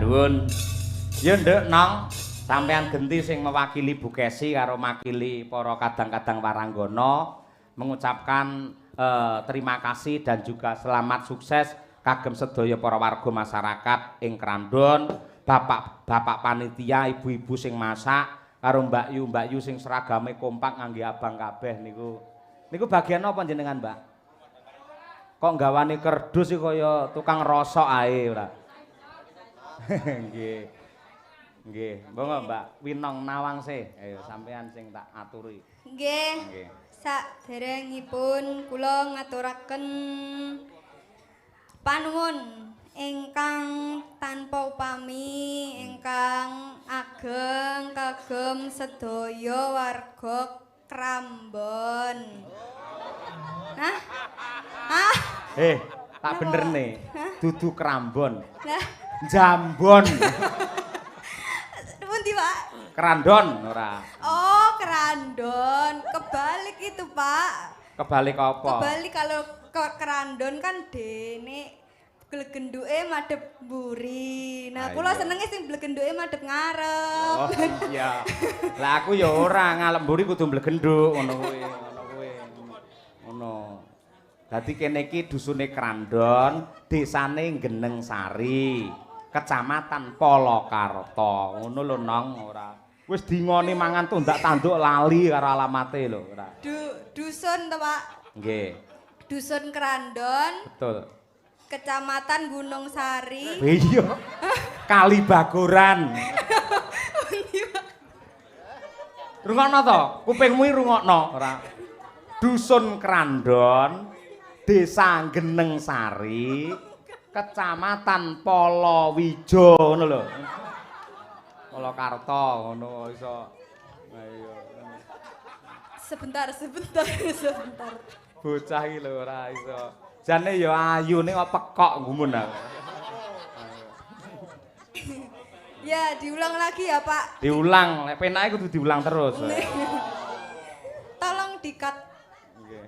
nuwun. Ya nduk nong, sampean genti sing mewakili Bu Kesi karo makili para kadang-kadang waranggana mengucapkan terima kasih dan juga selamat sukses kagem sedaya para warga masyarakat ing Krandon, bapak-bapak panitia, ibu-ibu sing masak karo Mbak Yu sing seragame kompak ngangge abang kabeh niku. Niku bagian apa jenengan, Mbak? Kok gawane kerdus iki kaya tukang rosok ae ora. Nggih. Nggih, monggo Mbak Winong Nawangse. Ayo sampean sing tak aturi. Nggih. Nggih. Saderengipun kula ngaturaken panuwun ingkang tanpa upami ingkang ageng kagem sedaya warga Krambon. Hah? Hah? Tak bener nih. Dudu Krambon. Lah, Jambon. pundi, Pak? Krandon ora. Oh, Krandon. Kebalik itu, Pak. Kebalik apa? Kebalik kalau ke Krandon kan dene glegenduke madhep mburi. Nah, kula senenge sing glegenduke madhep ngarep. Oh iya. Lah aku ya ora ngalem mburi kudu mblegenduk ngono kuwi, Ngono. Dadi kene iki dusune Krandon, desane Geneng Sari, Kecamatan Polokarta. Ngono lho Nong ora. Wis dingoni mangan tundak tanduk lali karo alamate lho ora. Dusun to, Pak? Nggih. Dusun Krandon, Betul. Kecamatan Gunung Sari. Iya. Kali Bagoran. Rungokno to, kupingmu rungokno ora. Dusun Krandon, Desa Geneng Sari, Kecamatan Polowijo ngono lho. Polokarta ngono iso. Ayo. Sebentar. Bocah iki lho ora iso. Jane ya ayune kok pekok gumun aku. Ya, diulang lagi ya, Pak. Diulang, lek penake kudu diulang terus. Tolong di-cut. Nggih.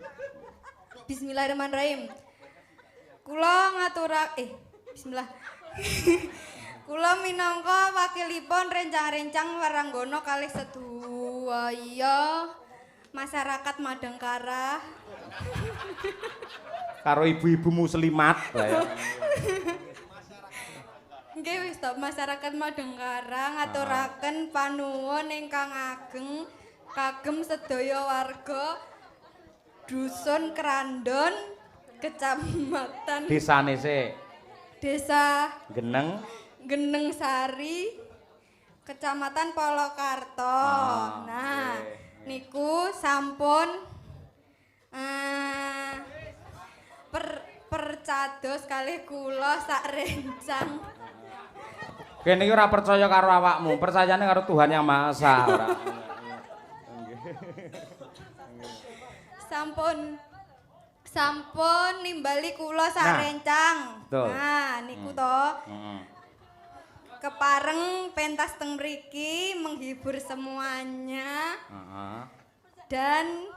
Bismillahirrahmanirrahim. Kula bismillah. Kula minangka wakilipun rencang-rencang waranggana kalih sedaya masyarakat Madangkara. Karo ibu-ibu muslimat lah ya. Nggih wis to, masyarakat Madangkara ngaturaken panuwun ingkang ageng kagem sedaya warga Dusun Krandon, Kecamatan Desane sik. Desa Geneng Sari, Kecamatan Polokarta. Nah, niku sampun percados kalih kula sak rencang. Kene iki ora percaya karo awakmu, percayane karo Tuhan Yang Maha Esa ora. Sampun nimbali kula sak rencang. Nah, niku to. Kepareng pentas teng mriki menghibur semuanya. Dan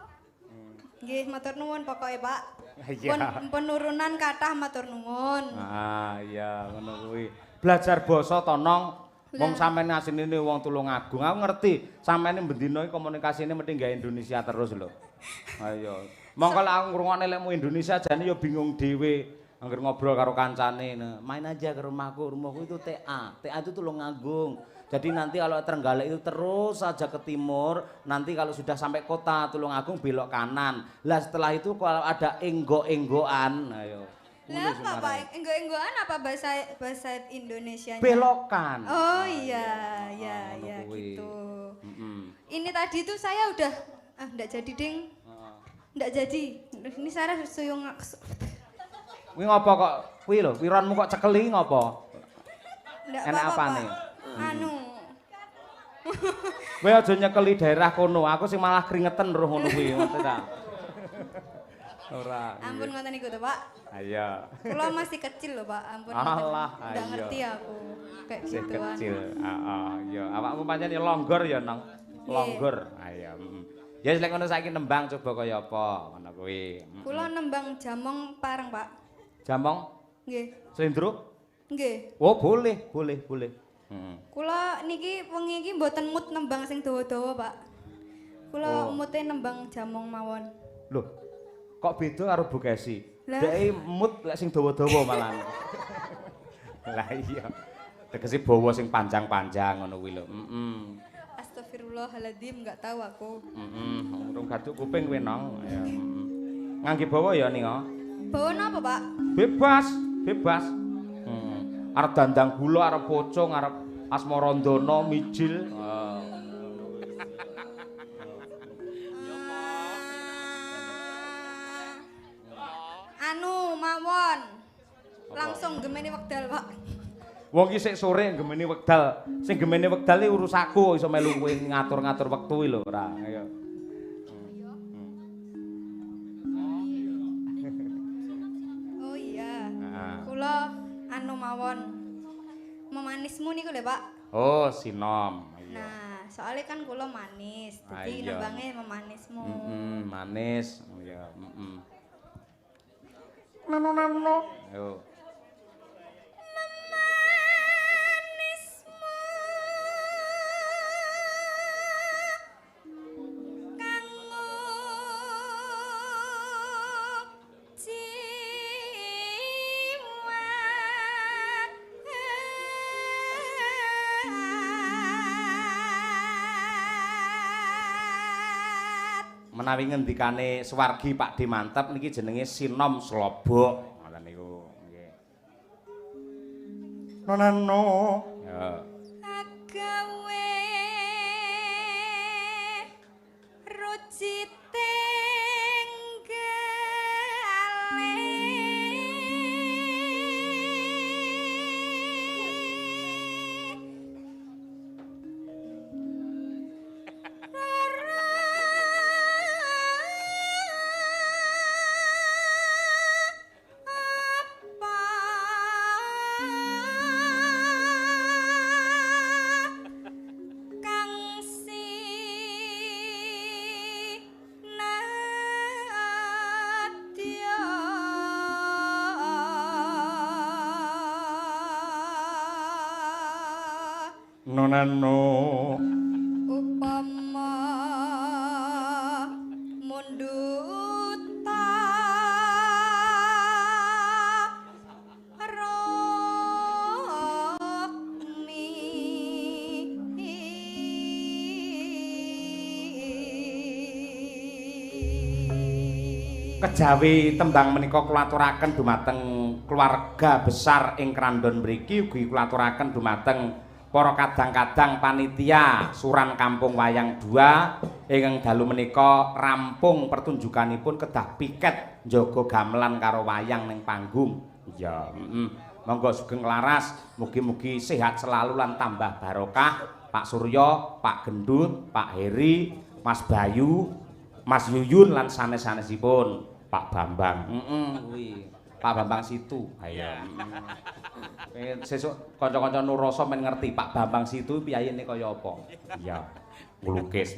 nggih matur nuwun pokoke, Pak. Penurunan kathah matur nuwun. Iya ngono kuwi. Belajar basa to Nong. Wong sampeyan ngasinine wong Tulungagung. Aku ngerti sampeyan bendina iki komunikasine mesti gawe Indonesia terus lho. Ayo. Mongko lek aku ngrungokne lekmu Indonesia jane ya bingung dhewe. Angger ngobrol karo kancane, main aja ke rumahku itu TA itu Tulungagung. Jadi nanti kalau Trenggalek itu terus saja ke timur, nanti kalau sudah sampai kota Tulungagung belok kanan. Lah setelah itu kalau ada enggo-enggoan, ayo. Lah apa Pak? Enggo-enggoan apa bahasa Indonesianya? Belokan. Oh iya, ya gitu. Ini tadi tuh saya udah enggak jadi ding. Enggak jadi. Ini saya suyung. Kuwi ngopo kok? Kuwi lho, wironmu kok cekeli ngopo? Enak apane? Anu. Kowe aja nyekeli daerah kono, aku sing malah keringetan roh ngono kuwi, ngerti ta? Ora. Ampun ngoten niku to, Pak. Ayo. Kula masih kecil lho, Pak. Ampun. Alah, enggak ngerti aku kayak masih gituan. kecil. Heeh, ya awakmu pancen ya longgor ya, Nong. Longgor. Ayo. Ya wis lek ngono saiki nembang coba kaya apa ngono kuwi. Kula nembang jamong pareng, Pak. Jamong? Nggih. Slendro? Nggih. Oh, boleh. Kula niki wengi iki mboten mood nembang sing dawa-dawa, Pak. Kula mood-e nembang jamong mawon. Loh, kok beda karo Bu Kesi? Lah? Dhek mood lek sing dawa-dawa malah. Lah iya. Tegese bawa sing panjang-panjang ngono kuwi lho. Astagfirullahaladzim, enggak tahu aku. Urung gaduk kuping kowe nong. Ya. Ngangge bawa ya ning. Bawa napa, Pak? Bebas. Arep dandang gula, arep pocong, arep asmarandana, mijil. Anu mawon. Langsung gemeni wekdal, Pak. Wong iki sik sore gemeni wekdal. Sing gemeni wekdal iki urusaku iso melu kowe ngatur-ngatur wektu iki lho, ora. Ayo. Oh iya. Kula anu mawon. Memanismu niku lho, Pak. Oh, sinom. Nah, soalnya kan kula manis. Jadi nembangnya memanismu. Manis. Ya, Ayo. Menawi ngendikane Swargi Pak D mantep niki jenenge sinom slobok ngoten niku nggih. Nonano. Ya. Agawe ruci Nonano. Upama munduta rokmi Kejawi tembang menika kula aturaken dumateng keluarga besar ing Krandon mriki ugi kula aturaken dumateng para kadang-kadang panitia Suran Kampung Wayang 2 ingkang dalu menika rampung pertunjukanipun kedah piket njaga gamelan karo wayang ning panggung. Ya, monggo sugeng laras, mugi-mugi sehat selalu lan tambah barokah Pak Suryo, Pak Gendut, Pak Heri, Mas Bayu, Mas Yuyun lan sanes-sanesipun Pak Bambang. Kuwi. Pak Bambang Situ. Ayo. Sesuk kanca-kanca Nurasa men ngerti Pak Bambang Situ piyayene kaya apa. Iya. Nglukis.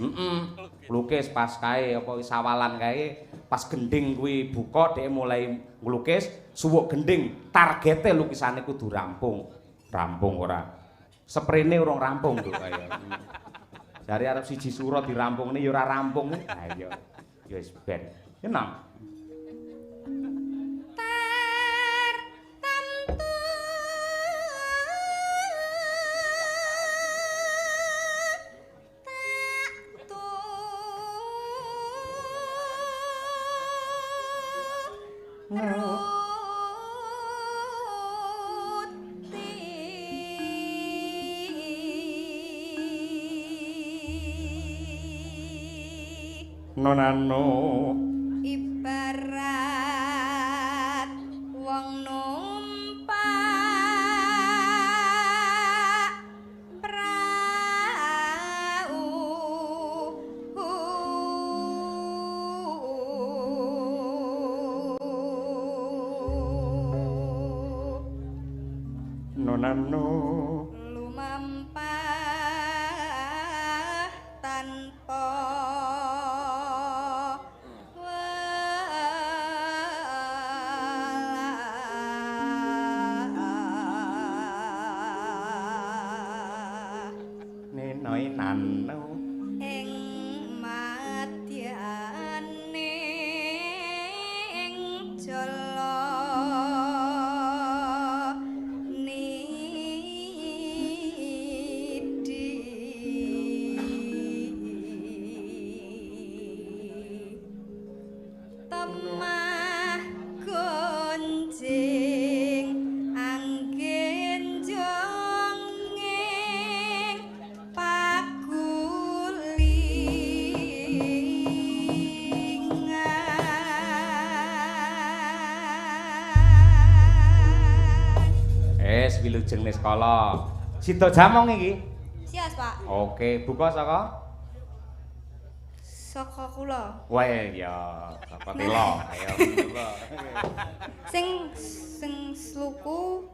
Nglukis pas kae apa sawalan kae pas gending kuwi buka dhek mulai nglukis suwuk gending targete lukisane kudu rampung. Rampung ora. Sprene urung rampung lho kaya. Jare arep siji sura dirampungne ya ora rampung. Ha iya. Ya wis ben. Enam. Nonano ibarat wong numpak prau nonano lumampah tanpa tenan. Ing madyane ing jala temah gonjing anggen jongeng pagulingan wilujeng niskala. Sida jamong iki. Sias, Pak. Oke, buka saka kula. Wae ya, saka telo. Ayo. Sing sluku.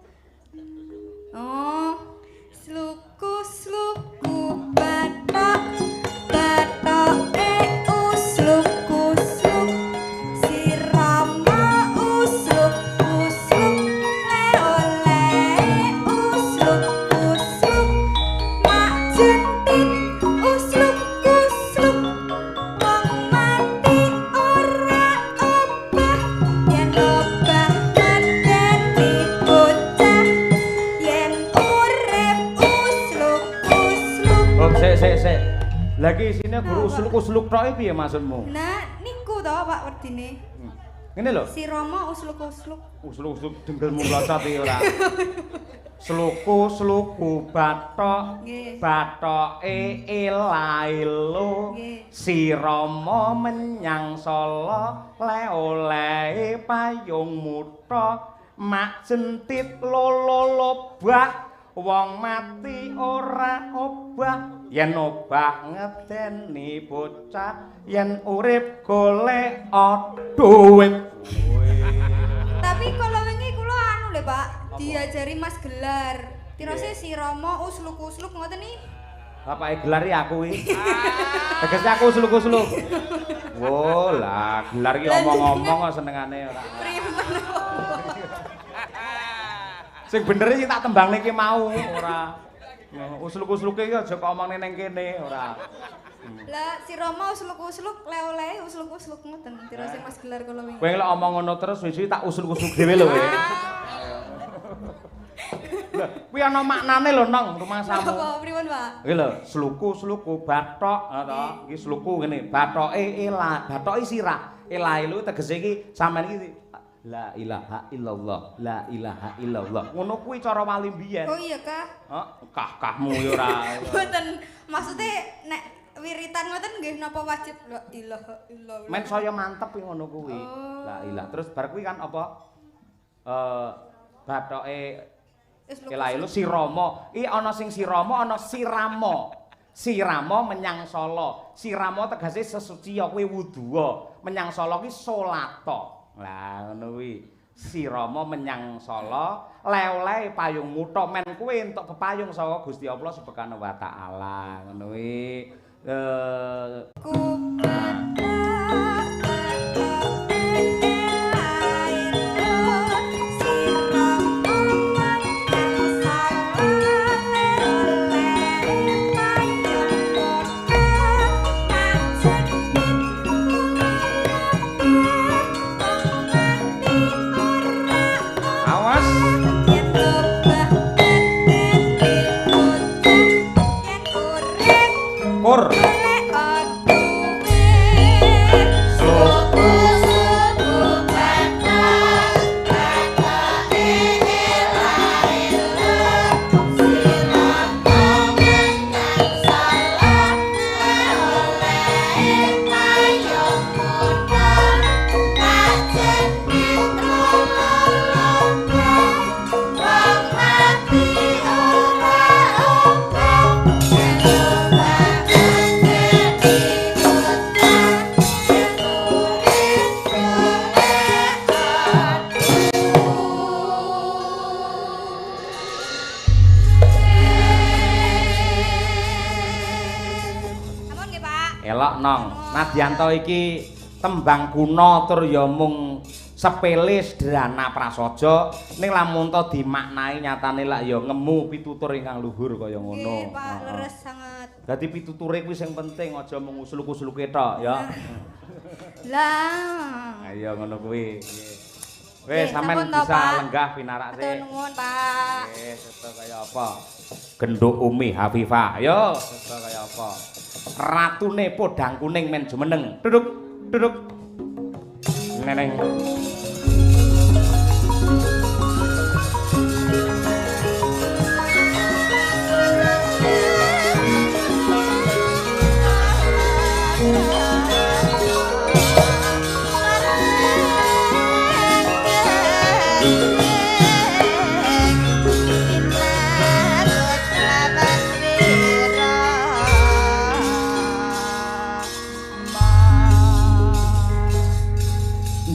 Oh, sluku bathok bathoke usluk sirama usluk oleh usluk mak jentit usluk wong mati ora obah yen obah medeni bocah yen urip usluk Oh, sik. Lagi isine guru usluk-usluk tok piye maksudmu? Nah, niku to Pak werdine. Ngene lho. Si Rama usluk. Usluk dengkelmu locot iki ora. Sluku bathok Nggih. bathoke elailo Nggih. si Rama menyang Sala le olehe payung mutha mak jentit lolobah wong mati ora obah yen obah ngedeni bocah yen urip golek dhuwit. Tapi kalau wingi kula anu lho Pak, diajari Mas Gelar. Tirose si Rama usluk ngoten nih. Bapake gelar iki aku iki. Tegese aku usluk-usluk. Wo lah, gelar iki omong-omong kok senengane ora. Sing bener iki tak tembangne iki mau ora. Usluk-usluke iki aja kok omongne ning kene ora. Lah si Rama usluk le-ole usluk ngoten. Tirose Mas Gelar kula wingi. Kowe lek omong ngono terus wis tak usluk-usluk dhewe lho kowe. Lah, kuwi ana maknane lho nang rumangsamu. Apa pripun, Pak? Iki lho, sluku bathok to. Iki sluku ngene, bathoke elah, bathoke sirah. Elah lho tegese iki sampean iki la ilaha illallah, la ilaha illallah. Ngono kuwi cara wali mbiyen. Oh iya kah? Kah-kahmu yo ora. Mboten. Maksude nek wiritan ngoten nggih napa wajib la ilaha illallah. Men saya mantep iki ngono kuwi. Oh. La ilaha. Terus bar kuwi kan apa? Bathoke Elailo si Rama. Iki ana sing si Rama, ana sirama. Sirama menyang Sala. Sirama tegese sesuci ya kuwi wuduwa. Menyang Sala ki salata. Lah ngono kuwi. Sirama menyang Sala, le-olehe payung mutha men kuwi entuk pepayung saka Gusti Allah Subhanahu wa taala. Ngono kuwi. Kur. Elok nong, Nadianto iki tembang kuna tur ya mung sepele sederhana prasaja ning lamun to dimaknai nyatane lak ya ngemu pitutur ingkang luhur kaya ngono. Nggih, Pak, leres sangat. Dadi pituture kuwi sing penting aja mung usul-usul ketok ya. Lah. Ayo ngono kuwi. Wis sampean bisa lenggah pinarak sik. Matur nuwun, Pak. Wis seto kaya apa? Genduk Umi Hafifah. Yo, seto kaya apa? Ratune podang kuning men jumeneng. Duduk, duduk. Neneng.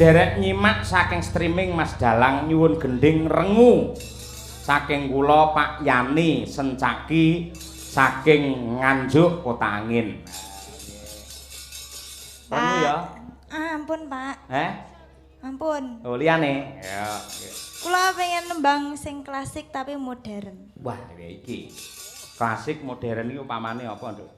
Derek nyimak saking streaming Mas Dalang nyuwun gending rengu saking kula Pak Yani Sencaki saking Nganjuk Kota Angin. Rengu ya. Ampun, Pak. Ampun. Oh liyane. Ya. Kula pengen nembang sing klasik tapi modern. Wah, iki. Klasik modern iki upamane apa, Nduk?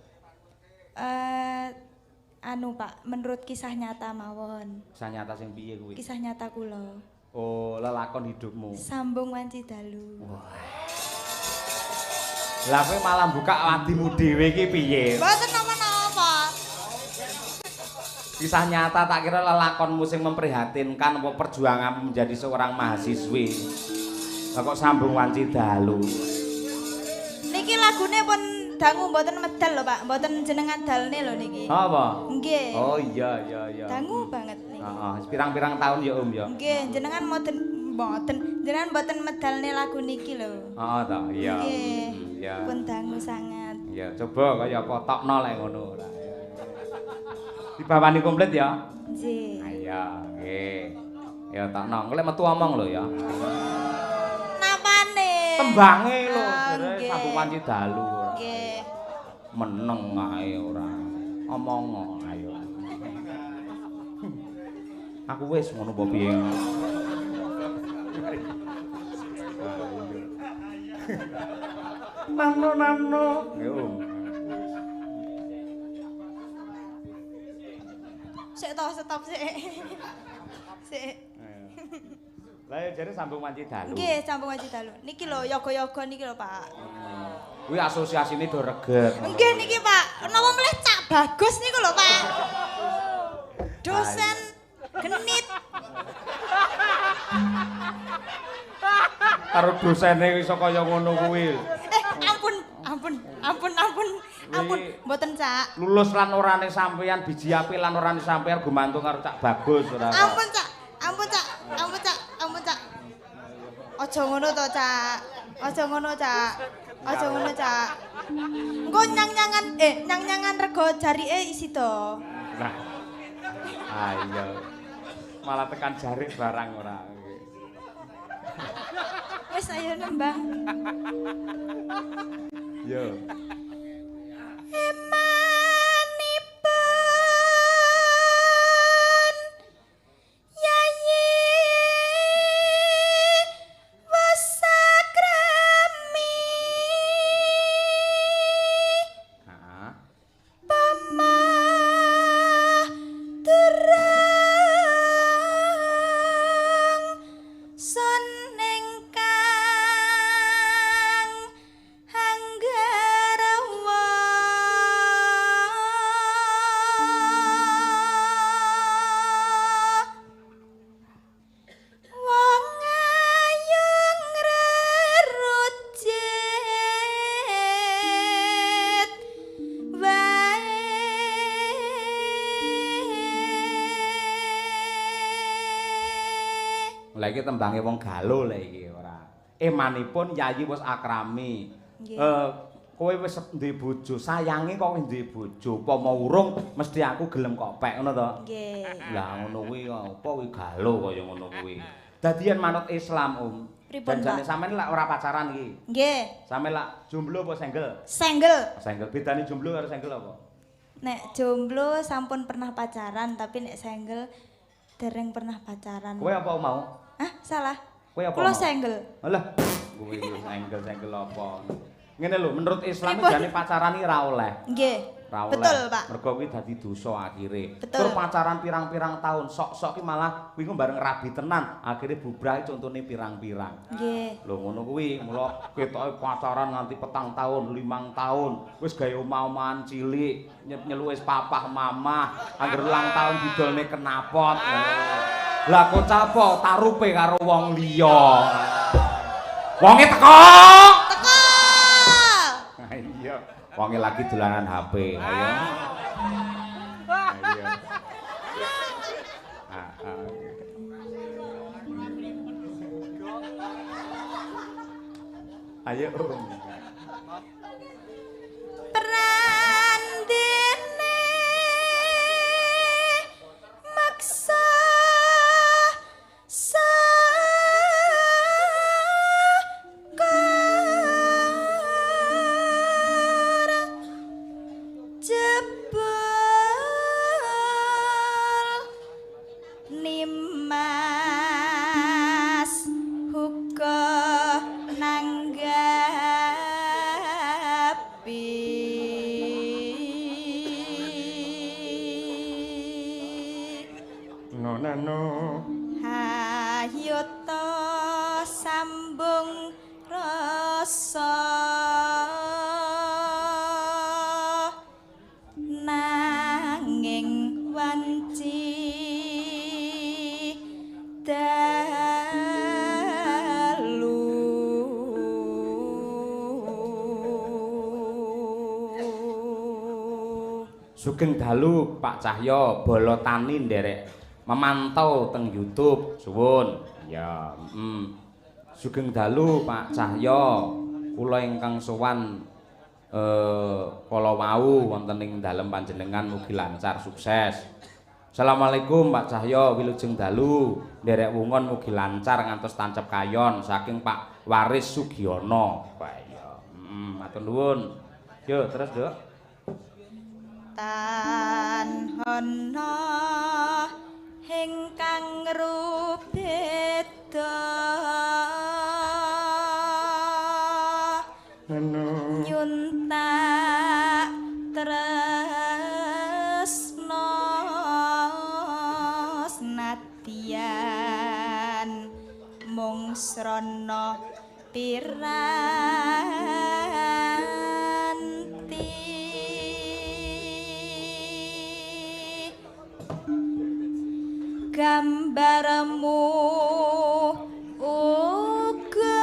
Anu Pak, menurut kisah nyata mawon. Kisah nyata sing piye kuwi? Kisah nyata kula. Oh, lelakon hidupmu. Sambung wanci dalu. Lah kowe malah buka wadimu dhewe iki piye? Mboten napa-napa. Kisah nyata tak kira lelakonmu sing memprihatinkan apa perjuangan menjadi seorang mahasiswi. Lah kok sambung wanci dalu. Niki lagune pun dangu mboten medal lho Pak, mboten jenengan dalne lho niki. Apa? Nggih. Oh iya. Dangu banget niki. Heeh, pirang-pirang tahun ya Om ya. Nggih, jenengan jenengan mboten medalne lagu niki lho. Heeh ta, iya. Nggih. Iya. Pun dangu sangat. Iya, coba kaya potokno lek ngono ora. Dibawani komplit ya. Nggih. Ayo, nggih. Ya takno, lek metu omong lho ya. Napane? Tembange lho, Nggih. sambung wanci dalu ora. Nggih. Meneng ae ora. Omong ayo. Aku wis ngono apa piye. Nano. Yo. Sik to, stop sik. Sik. Lah ya jare sambung wanci dalu. Nggih, sambung wanci dalu. Niki lho yoga-yoga niki lho, Pak. Kuwi asosiasine do reget. Nggih niki, Pak. Napa mleh Cak Bagus niku lho, Pak. Dosen genit. Karo dosene iso kaya ngono kuwi. Ampun, mboten Cak. Lulus lan orane sampeyan biji apik lan orane sampeyan gumantung karo Cak Bagus ora. Ampun, Cak. Aja ngono to, Cak. Aja ngono, Cak. Engko nyang-nyangan rego jarike isi to. Nah. Ayo. Malah tekan jarik barang ora. Wis ayo nembang. Yo. Emanipun Yayi Wasakrami Pamah Durang Son ingkang Anggarawa Wong ayung rerujet wae Lah iki tembange wong galuh lek iki ora. Emanipun Yayi wis akrami. Nggih. Kowe wis duwe bojo, sayange kok wis duwe bojo. Apa mau urung mesti aku gelem kok pek ngono to. nggih. Lah ngono kuwi apa kuwi galuh kaya ngono kuwi. Dadian manut Islam, Om. Pripun, Janjane Pak? sampean lak ora pacaran iki. Nggih. Sampeyan lak jomblo apa single? Single. Single. Bedane jomblo karo single apa? Nek jomblo sampun pernah pacaran tapi nek single dereng pernah pacaran. Kowe apa mau? Hah, salah. Kowe apa? Kulo single. Alah, kowe single apa? Ngene lho, menurut Islam jane pacaran iki ra oleh. Nggih. Ra oleh. Betul, Pak. Mergo kuwi dadi dosa akhire. Betul. Tur pacaran pirang-pirang tahun, sok-sok ki malah kuwi bareng rabi tenan, akhire bubrah contone pirang-pirang. Nggih. Lho ngono kuwi, mula ketoke pacaran nganti 4 tahun, 5 tahun, wis gawe omah-omahan cilik, nyeluk wis papah mamah, angger ulang tahun didolne kenapot. Lah kocap apa tarupe karo wong liya. Wonge teko. Teko. Iya. Wonge lagi dolanan HP. Ayo. Ayo. Ayo. Prandene maksa Hayata sambung rasa nanging wanci dalu Sugeng dalu Pak Cahyo Bala Tani nderek memantau teng YouTube suwun. Ya, Sugeng dalu Pak Cahyo. Kula ingkang sowan kala wau wonten ing dalem panjenengan mugi lancar sukses. Assalamualaikum Pak Cahyo, wilujeng dalu. Nderek wungon mugi lancar ngantos tancep kayon saking Pak Waris Sugiono. Wah iya. Matur nuwun. Yo terus, Dok. Tan hono ingkang rubeda nyuntak tresno senadyan mung srana piranti gambarmu uga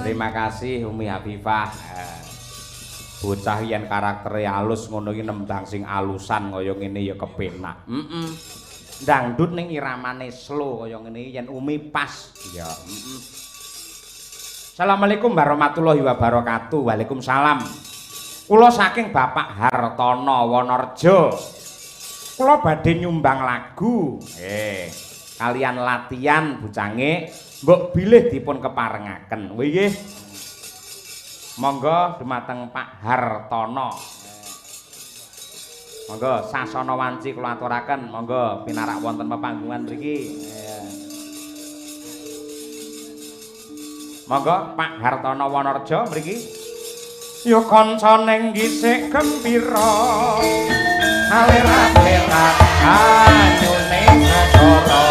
Terima kasih Umi Habibah. Bocah yen karaktere alus ngono iki nembang sing alusan kaya ngene ya kepenak. Dangdut ning iramane slow kaya ngene yen Umi pas. Ya, Assalamualaikum warahmatullahi wabarakatuh. Waalaikumsalam. Kula saking Bapak Hartono Wonorejo. Kula badhe nyumbang lagu. Kalian latihan bucange mbok bilih dipun keparengaken. Nggih. Monggo dumateng Pak Hartono. Monggo sasana wanci kula aturaken. Monggo pinarak wonten pepanggungan mriki. Monggo Pak Hartono Wonorejo mriki. Ya kanca ning gisik gembira. Alir-alirat anyune sasara.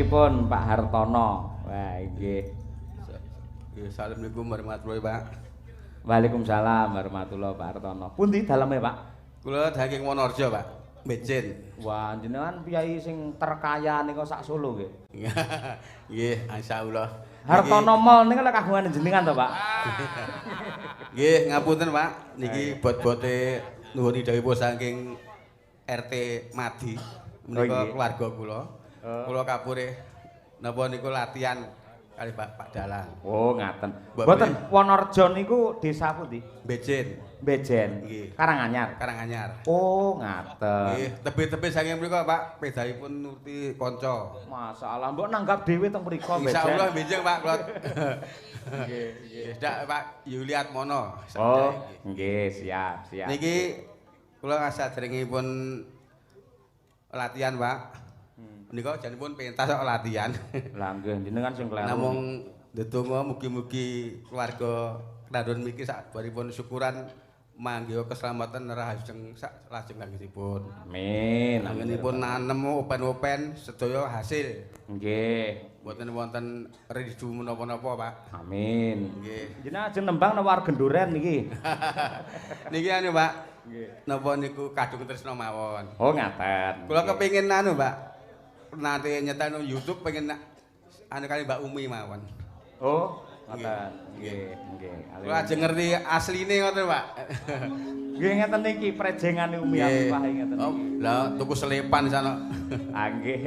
Pun Pak Hartono. Wah, nggih. Assalamualaikum warahmatullahi Pak. Waalaikumsalam warahmatullahi Pak Hartono. Pundi daleme, Pak? Kula saking Wonorejo, Pak. Becin. Wah, jenengan piyai sing terkaya nika sak Solo nggih. Nggih, insyaallah. Hartono Mall niku lek kagungan jenengan to, Pak? Nggih, ngapunten, Pak. Niki bot-bote nuwun idhawuhipun saking RT Madi. Menika keluarga kula. Kula kapure napa niku latihan kali Pak Dalang. Oh, ngaten. Mboten Wonorejo niku desa pundi? Bejen. Bejen. Nggih. Karanganyar. Karanganyar. Oh, ngaten. Nggih, tebih-tebih saking mriku Pak, pedahipun nuruti kanca. Masalah mbok nanggap dhewe teng mriku Bejen. Insyaallah benjing Pak kula. Nggih, nggih. Dak Pak Yuliat Mono. Oh, nggih, siap, siap. Niki kula saderengipun latihan, Pak. Nika janipun pentas kok latihan. Lah nggih jenengan sing kleru. Namung ndedonga mugi-mugi keluarga Kandhon mriki sabaripun syukuran manggiha keselamatan rahajeng lajeng langitipun. Amin. Anggenipun nanem open-open sedaya hasil. Nggih. Mboten wonten ridu menapa-napa, Pak. Amin. Nggih. Jenengan ajeng nembang napa arep genduren niki? Niki anu, Pak. Nggih. Napa niku kadung tresna mawon. Oh, ngaten. Kula kepengin anu, Pak. Nanti nyetel YouTube pengen anu kali Mbak Umi mawon. Oh, ngoten. Nggih, nggih. Kula aja ngerti asline ngoten, Pak. Nggih ngeten niki prejengane Umi Habibah ngeten niki. Lah tuku selepan sana. Ah nggih.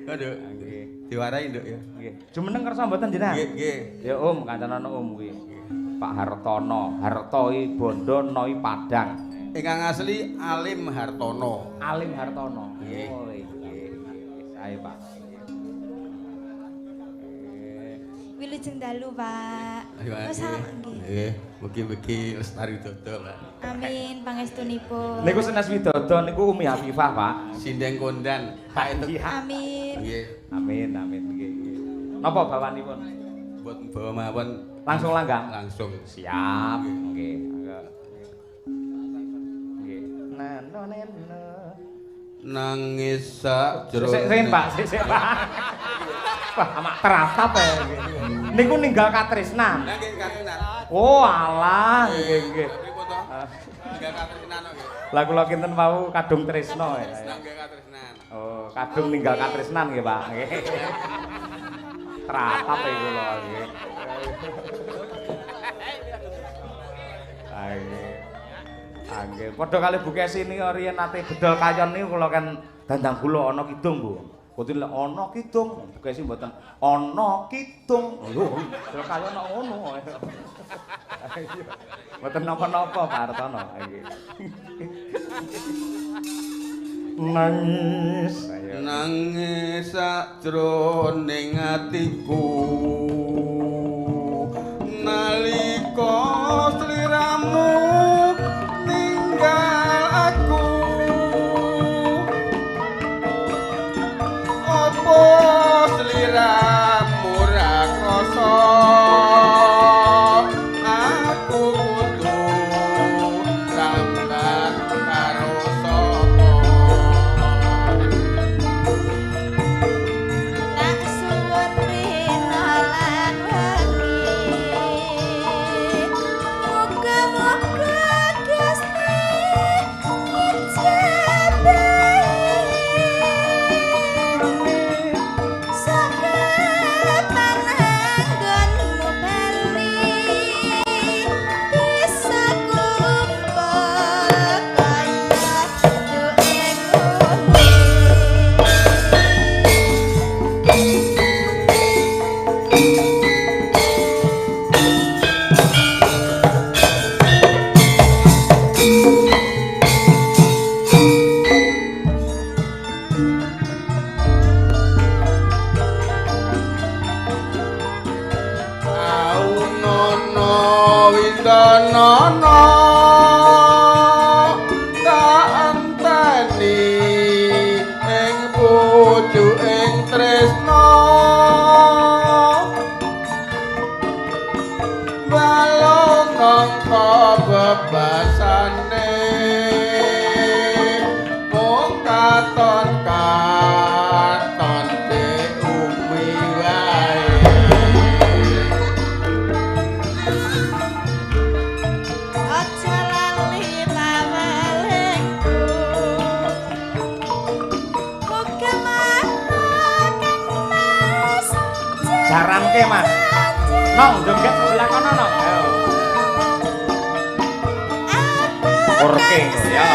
Aduh. Nggih. Diwarai, Nduk ya. Nggih. Jumeneng kersa mboten jenengan? Nggih, nggih. Ya Om, kancanan Om kuwi. Pak Hartono, Hartoi Bondo Noi Padang. Ingkang asli Alim Hartono. Alim Hartono. Nggih. Oh, nggih. Sae, Pak. Wilujeng dalu, Pak. Nggih, mugi-mugi lestari dodol, Pak. Amin, pangestunipun. Niku senes widodo niku Umi Habibah, Pak. Sindeng kondan. Pak entuk. Amin. Nggih. Amin, amin nggih, nggih. Napa bawanipun? Buat bawa mawon Langsung langgang. langsung. Siap. Nggih. Nggih. Neno. Nangis sak jero. Sik, Pak, sik, Pak. Wah, amak teratap ya. Niku ninggal katresnan. Lah nggih katresnan. Oh, alah, nggih, nggih. Pripun to? Ninggal katresnan kok nggih. Lah kula kinten wau kadung tresno ya. Nggih katresnan. Oh, kadung ninggal katresnan nggih, Pak. Nggih. Teratap ya kula nggih. Nggih. Nggih, padha kali Bu Kesi niki riyen nate bedol kayon niku kula kan dandang kula ana kidung, Bu. Boten lek ana kidung, kesi mboten ana kidung. Lho, kaya ana ngono. Mboten napa-napa Pak Artono iki. Nangis sajroning atiku nalika sliramu ninggal aku apa sliramu ra krasa aku kudu sambat karo sapa nak suwun rina lan wengi muga-muga Gusti ijabahi saged pananggonmu bali bisa kumpul kaya dueng Aunono windanana tak anteni ing pucuking tresna balong nangka bebasane mung katon diumi wae aja lali pawelingku muga manah kang mas jaranke Mas. Nong joget sebelah kono nong. Ayo. Orke ya.